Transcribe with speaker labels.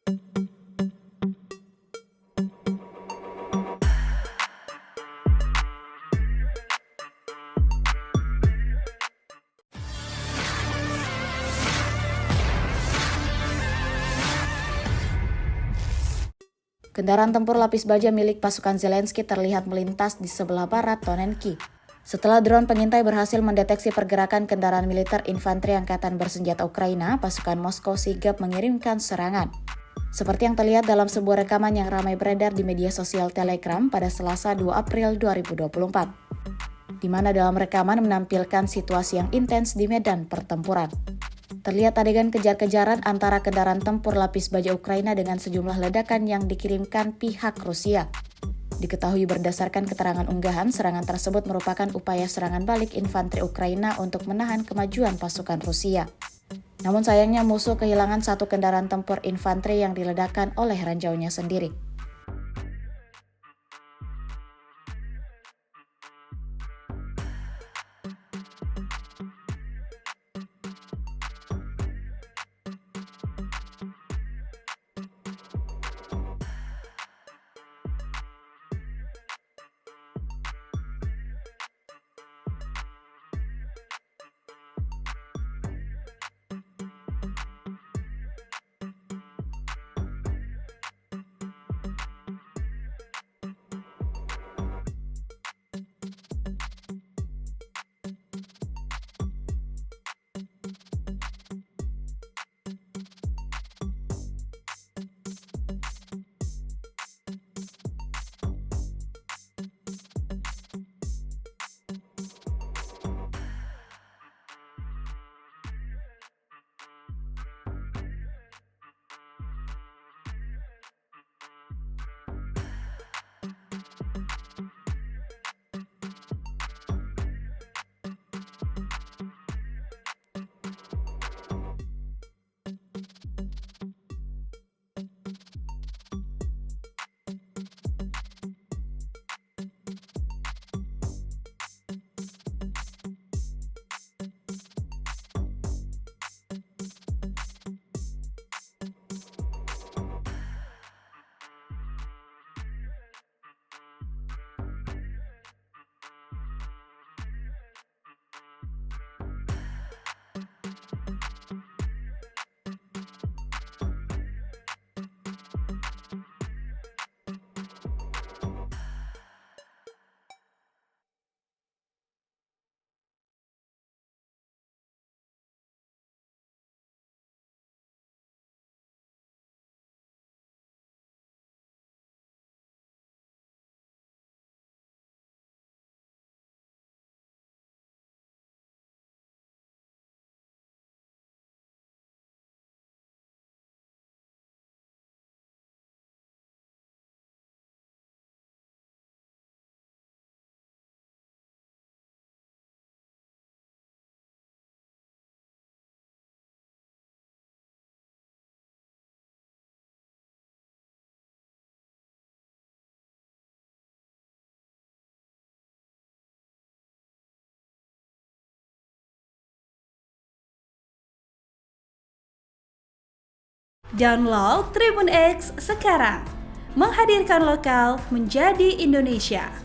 Speaker 1: Kendaraan tempur lapis baja milik pasukan Zelensky terlihat melintas di sebelah barat Tonenki. Setelah drone pengintai berhasil mendeteksi pergerakan kendaraan militer infanteri angkatan bersenjata Ukraina, pasukan Moskow sigap mengirimkan serangan. Seperti yang terlihat dalam sebuah rekaman yang ramai beredar di media sosial Telegram pada Selasa 2 April 2024, di mana dalam rekaman menampilkan situasi yang intens di medan pertempuran. Terlihat adegan kejar-kejaran antara kendaraan tempur lapis baja Ukraina dengan sejumlah ledakan yang dikirimkan pihak Rusia. Diketahui berdasarkan keterangan unggahan, serangan tersebut merupakan upaya serangan balik infanteri Ukraina untuk menahan kemajuan pasukan Rusia. Namun sayangnya musuh kehilangan satu kendaraan tempur infanteri yang diledakkan oleh ranjaunya sendiri.
Speaker 2: Download Tribun X sekarang, menghadirkan lokal menjadi Indonesia.